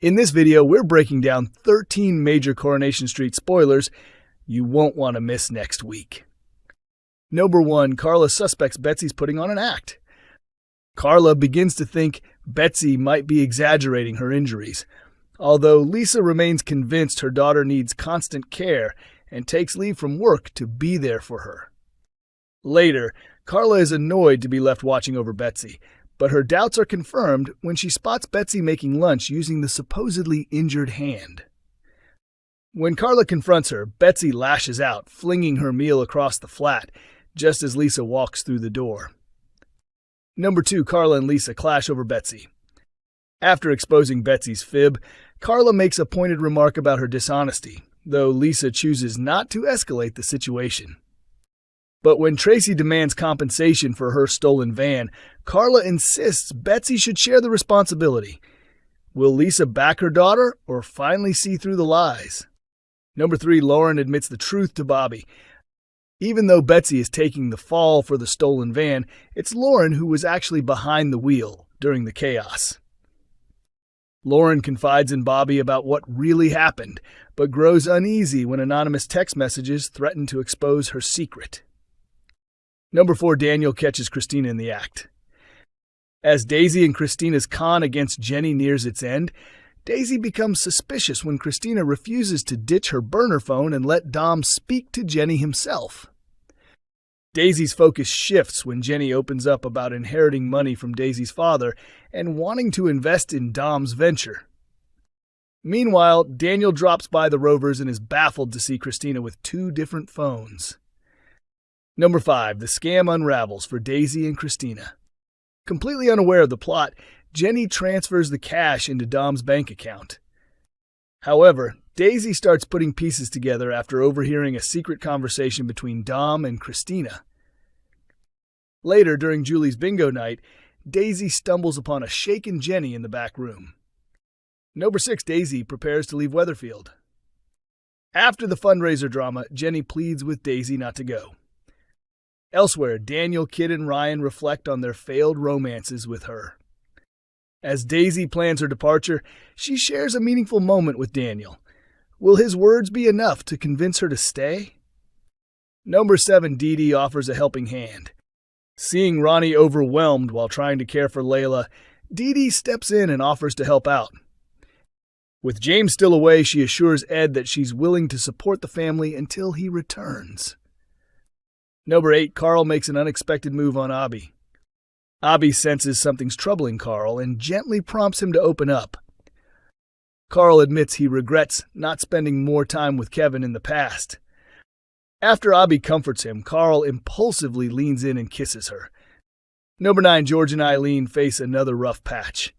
In this video, we're breaking down 13 major Coronation Street spoilers you won't want to miss next week. Number 1, Carla suspects Betsy's putting on an act. Carla begins to think Betsy might be exaggerating her injuries, although Lisa remains convinced her daughter needs constant care and takes leave from work to be there for her. Later, Carla is annoyed to be left watching over Betsy, but her doubts are confirmed when she spots Betsy making lunch using the supposedly injured hand. When Carla confronts her, Betsy lashes out, flinging her meal across the flat, just as Lisa walks through the door. Number 2, Carla and Lisa clash over Betsy. After exposing Betsy's fib, Carla makes a pointed remark about her dishonesty, though Lisa chooses not to escalate the situation. But when Tracy demands compensation for her stolen van, Carla insists Betsy should share the responsibility. Will Lisa back her daughter or finally see through the lies? Number 3, Lauren admits the truth to Bobby. Even though Betsy is taking the fall for the stolen van, it's Lauren who was actually behind the wheel during the chaos. Lauren confides in Bobby about what really happened, but grows uneasy when anonymous text messages threaten to expose her secret. Number 4, Danielle catches Christina in the act. As Daisy and Christina's con against Jenny nears its end, Daisy becomes suspicious when Christina refuses to ditch her burner phone and let Dom speak to Jenny himself. Daisy's focus shifts when Jenny opens up about inheriting money from Daisy's father and wanting to invest in Dom's venture. Meanwhile, Danielle drops by the Rovers and is baffled to see Christina with 2 different phones. Number 5, the scam unravels for Daisy and Christina. Completely unaware of the plot, Jenny transfers the cash into Dom's bank account. However, Daisy starts putting pieces together after overhearing a secret conversation between Dom and Christina. Later, during Julie's bingo night, Daisy stumbles upon a shaken Jenny in the back room. Number 6, Daisy prepares to leave Weatherfield. After the fundraiser drama, Jenny pleads with Daisy not to go. Elsewhere, Danielle, Kid, and Ryan reflect on their failed romances with her. As Daisy plans her departure, she shares a meaningful moment with Danielle. Will his words be enough to convince her to stay? Number 7, Dee Dee offers a helping hand. Seeing Ronnie overwhelmed while trying to care for Layla, Dee Dee steps in and offers to help out. With James still away, she assures Ed that she's willing to support the family until he returns. Number 8, Carl makes an unexpected move on Abby. Abby senses something's troubling Carl and gently prompts him to open up. Carl admits he regrets not spending more time with Kevin in the past. After Abby comforts him, Carl impulsively leans in and kisses her. Number 9, George and Eileen face another rough patch.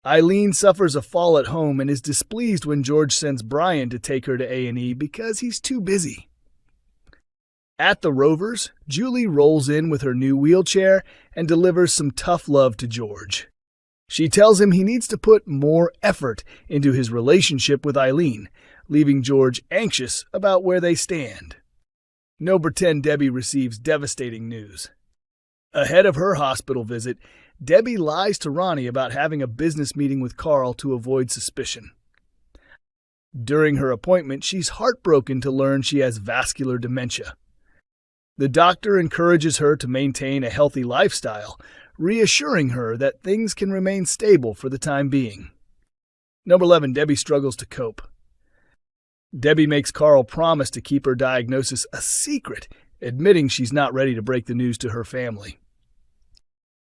Eileen suffers a fall at home and is displeased when George sends Brian to take her to A&E because he's too busy. At the Rovers, Julie rolls in with her new wheelchair and delivers some tough love to George. She tells him he needs to put more effort into his relationship with Eileen, leaving George anxious about where they stand. Number 10, Debbie receives devastating news. Ahead of her hospital visit, Debbie lies to Ronnie about having a business meeting with Carl to avoid suspicion. During her appointment, she's heartbroken to learn she has vascular dementia. The doctor encourages her to maintain a healthy lifestyle, reassuring her that things can remain stable for the time being. Number 11, Debbie struggles to cope. Debbie makes Carl promise to keep her diagnosis a secret, admitting she's not ready to break the news to her family.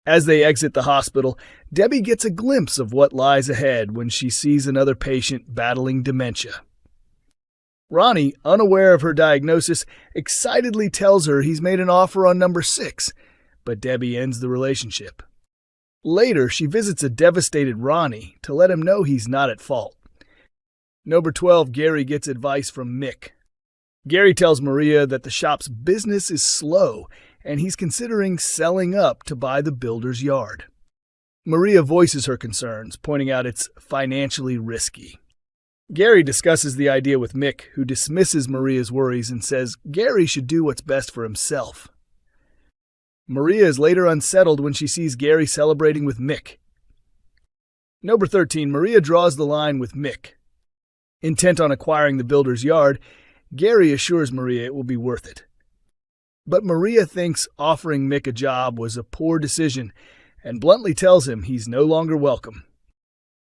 As they exit the hospital, Debbie gets a glimpse of what lies ahead when she sees another patient battling dementia. Ronnie, unaware of her diagnosis, excitedly tells her he's made an offer on number 6, but Debbie ends the relationship. Later, she visits a devastated Ronnie to let him know he's not at fault. Number 12, Gary gets advice from Mick. Gary tells Maria that the shop's business is slow and he's considering selling up to buy the builder's yard. Maria voices her concerns, pointing out it's financially risky. Gary discusses the idea with Mick, who dismisses Maria's worries and says Gary should do what's best for himself. Maria is later unsettled when she sees Gary celebrating with Mick. Number 13, Maria draws the line with Mick. Intent on acquiring the builder's yard, Gary assures Maria it will be worth it. But Maria thinks offering Mick a job was a poor decision and bluntly tells him he's no longer welcome.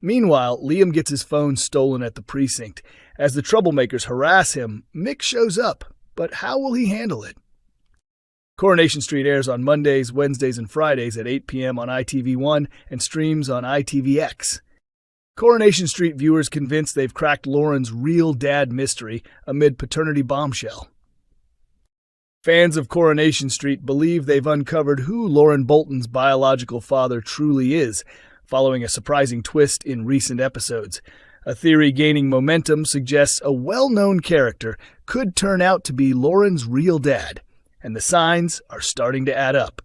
Meanwhile, Liam gets his phone stolen at the precinct. As the troublemakers harass him, Mick shows up, but how will he handle it? Coronation Street airs on Mondays, Wednesdays, and Fridays at 8 p.m. on ITV1 and streams on ITVX. Coronation Street viewers convinced they've cracked Lauren's real dad mystery amid paternity bombshell. Fans of Coronation Street believe they've uncovered who Lauren Bolton's biological father truly is, following a surprising twist in recent episodes. A theory gaining momentum suggests a well-known character could turn out to be Lauren's real dad, and the signs are starting to add up.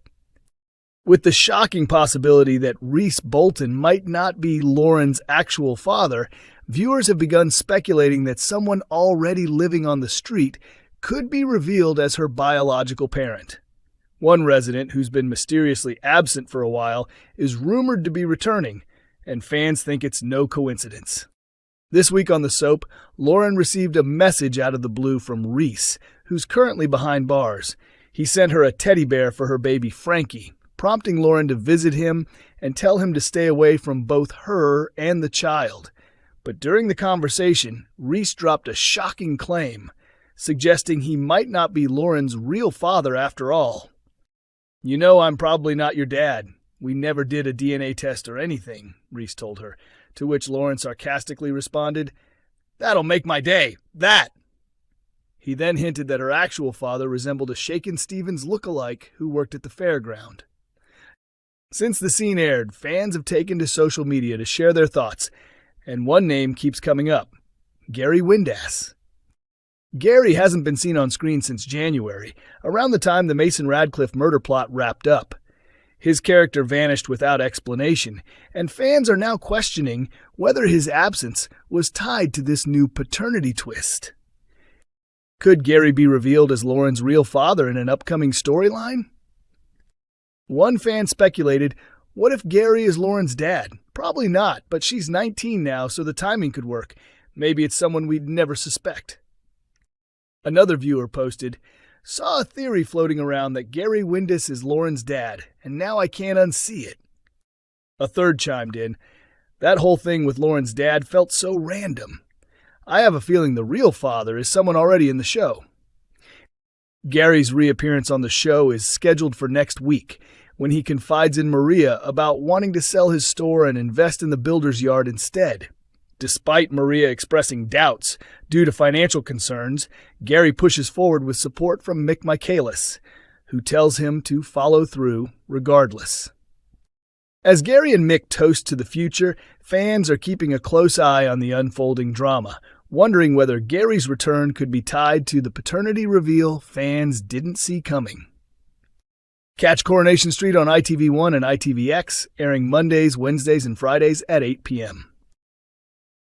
With the shocking possibility that Reese Bolton might not be Lauren's actual father, viewers have begun speculating that someone already living on the street could be revealed as her biological parent. One resident, who's been mysteriously absent for a while, is rumored to be returning, and fans think it's no coincidence. This week on the soap, Lauren received a message out of the blue from Reese, who's currently behind bars. He sent her a teddy bear for her baby Frankie, prompting Lauren to visit him and tell him to stay away from both her and the child. But during the conversation, Reese dropped a shocking claim, suggesting he might not be Lauren's real father after all. "You know I'm probably not your dad. We never did a DNA test or anything," Reese told her, to which Lauren sarcastically responded, "That'll make my day, that!" He then hinted that her actual father resembled a Shakin' Stevens look-alike who worked at the fairground. Since the scene aired, fans have taken to social media to share their thoughts, and one name keeps coming up: Gary Windass. Gary hasn't been seen on screen since January, around the time the Mason Radcliffe murder plot wrapped up. His character vanished without explanation, and fans are now questioning whether his absence was tied to this new paternity twist. Could Gary be revealed as Lauren's real father in an upcoming storyline? One fan speculated, what if Gary is Lauren's dad? Probably not, but she's 19 now, so the timing could work. Maybe it's someone we'd never suspect. Another viewer posted, "Saw a theory floating around that Gary Windass is Lauren's dad, and now I can't unsee it." A third chimed in, "That whole thing with Lauren's dad felt so random. I have a feeling the real father is someone already in the show." Gary's reappearance on the show is scheduled for next week, when he confides in Maria about wanting to sell his store and invest in the builder's yard instead. Despite Maria expressing doubts due to financial concerns, Gary pushes forward with support from Mick Michaelis, who tells him to follow through regardless. As Gary and Mick toast to the future, fans are keeping a close eye on the unfolding drama, wondering whether Gary's return could be tied to the paternity reveal fans didn't see coming. Catch Coronation Street on ITV1 and ITVX, airing Mondays, Wednesdays, and Fridays at 8 p.m.